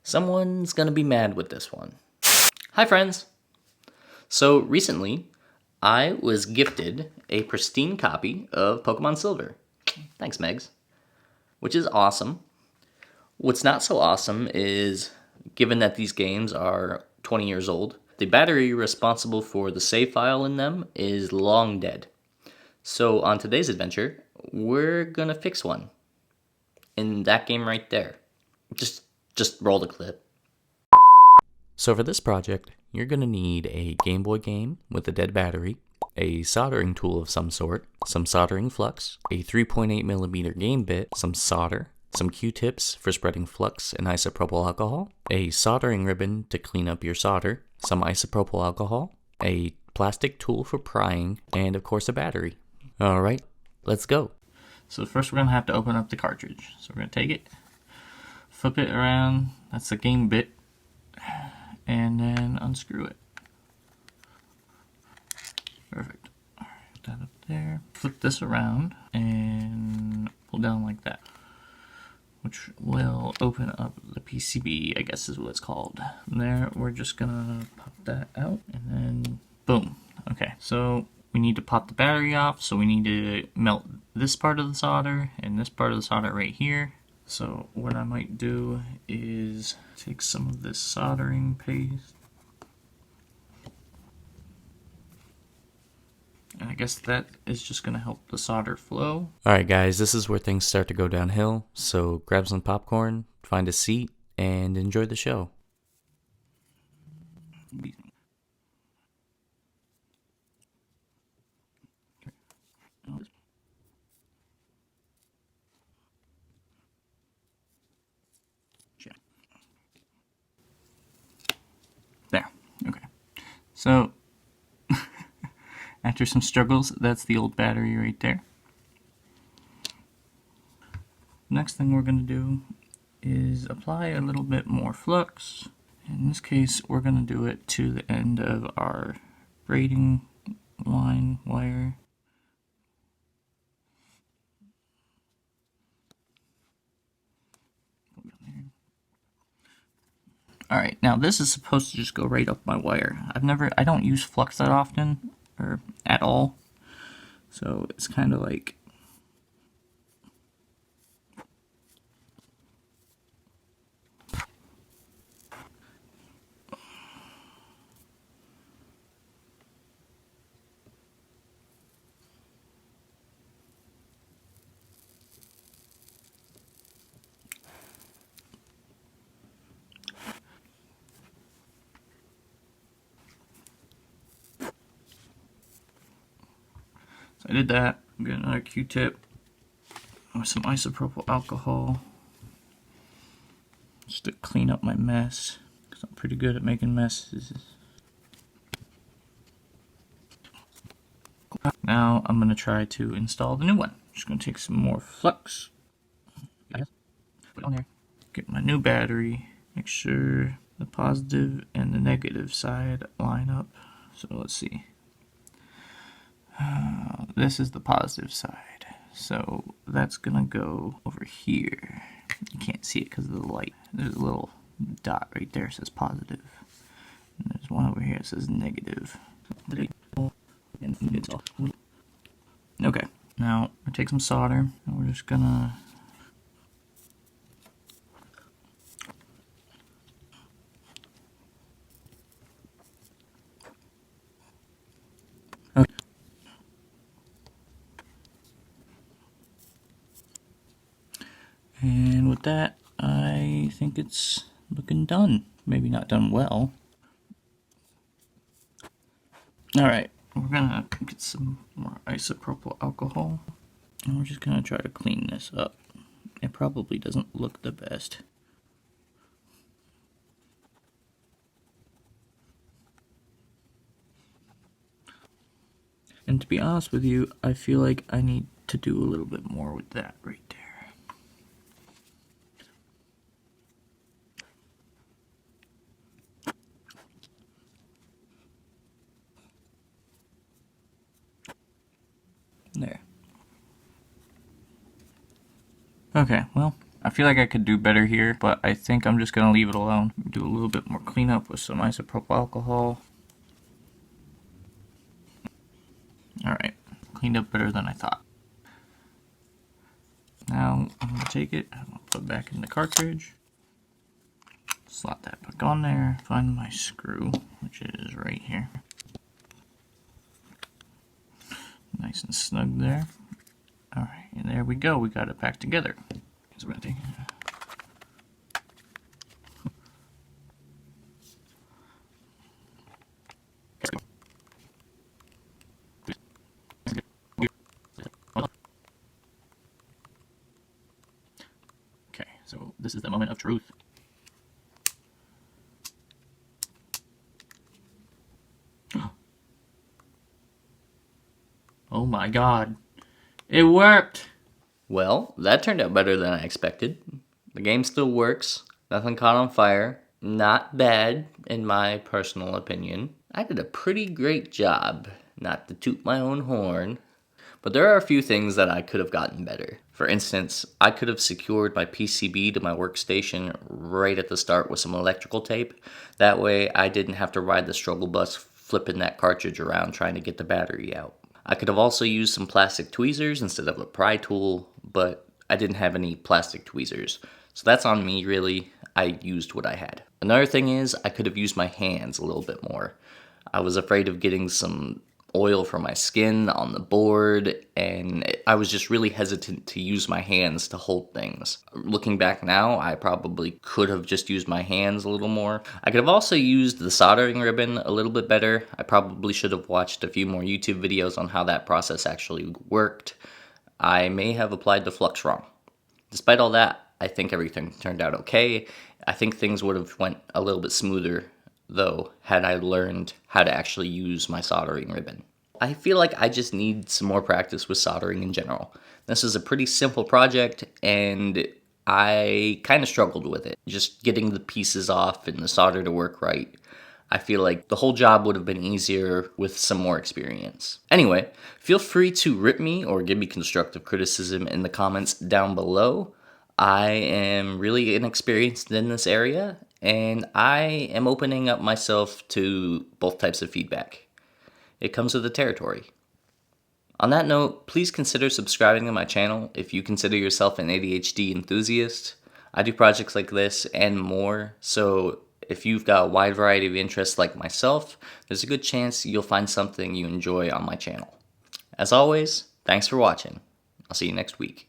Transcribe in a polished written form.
Someone's gonna be mad with this one. Hi friends! So recently, I was gifted a pristine copy of Pokemon Silver. Thanks, Megs. Which is awesome. What's not so awesome is, given that these games are 20 years old, the battery responsible for the save file in them is long dead. So on today's adventure, we're gonna fix one. In that game right there. Just roll the clip. So for this project, you're going to need a Game Boy game with a dead battery, a soldering tool of some sort, some soldering flux, a 3.8mm game bit, some solder, some Q-tips for spreading flux and isopropyl alcohol, a soldering ribbon to clean up your solder, some isopropyl alcohol, a plastic tool for prying, and of course a battery. Alright, let's go. So first we're going to have to open up the cartridge. So we're going to take it, flip it around, that's the game bit, and then unscrew it. Perfect. Alright, put that up there. Flip this around and pull down like that, which will open up the PCB, I guess is what it's called. From there, we're just gonna pop that out, and then boom. Okay, so we need to pop the battery off, so we need to melt this part of the solder and this part of the solder right here. So what I might do is take some of this soldering paste, and I guess that is just going to help the solder flow. Alright guys, this is where things start to go downhill, so grab some popcorn, find a seat, and enjoy the show. There, okay. So, after some struggles, that's the old battery right there. Next thing we're going to do is apply a little bit more flux. In this case, we're going to do it to the end of our braiding line wire. Alright, now this is supposed to just go right up my wire. I don't use flux that often, or at all. So it's kind of like, so I did that. I'm getting another Q-tip with some isopropyl alcohol just to clean up my mess, because I'm pretty good at making messes. Now I'm going to try to install the new one. Just going to take some more flux, put it on there, get my new battery, make sure the positive and the negative side line up. So let's see. This is the positive side, so that's gonna go over here. You can't see it because of the light. There's a little dot right there that says positive, and there's one over here that says negative. Okay, now we take some solder, and we're just gonna and with that, I think it's looking done. Maybe not done well. Alright, we're gonna get some more isopropyl alcohol, and we're just gonna try to clean this up. It probably doesn't look the best. And to be honest with you, I feel like I need to do a little bit more with that right there. There. Okay, well, I feel like I could do better here, but I think I'm just gonna leave it alone. Do a little bit more cleanup with some isopropyl alcohol. Alright, cleaned up better than I thought. Now I'm gonna take it, I'm gonna put it back in the cartridge. Slot that back on there, find my screw, which is right here. Nice and snug there. Alright, and there we go, we got it back together. So we're gonna take Okay, so this is the moment of truth. Oh my god. It worked! Well, that turned out better than I expected. The game still works. Nothing caught on fire. Not bad, in my personal opinion. I did a pretty great job, not to toot my own horn. But there are a few things that I could have gotten better. For instance, I could have secured my PCB to my workstation right at the start with some electrical tape. That way I didn't have to ride the struggle bus flipping that cartridge around trying to get the battery out. I could have also used some plastic tweezers instead of a pry tool, but I didn't have any plastic tweezers. So that's on me, really. I used what I had. Another thing is, I could have used my hands a little bit more. I was afraid of getting some oil from my skin on the board, and I was just really hesitant to use my hands to hold things. Looking back now, I probably could have just used my hands a little more. I could have also used the soldering ribbon a little bit better. I probably should have watched a few more YouTube videos on how that process actually worked. I may have applied the flux wrong. Despite all that, I think everything turned out okay. I think things would have went a little bit smoother, though, had I learned how to actually use my soldering ribbon. I feel like I just need some more practice with soldering in general. This is a pretty simple project, and I kind of struggled with it. Just getting the pieces off and the solder to work right. I feel like the whole job would have been easier with some more experience. Anyway, feel free to rip me or give me constructive criticism in the comments down below. I am really inexperienced in this area, and I am opening up myself to both types of feedback. It comes with the territory. On that note, please consider subscribing to my channel if you consider yourself an ADHD enthusiast. I do projects like this and more, so if you've got a wide variety of interests like myself, there's a good chance you'll find something you enjoy on my channel. As always, thanks for watching. I'll see you next week.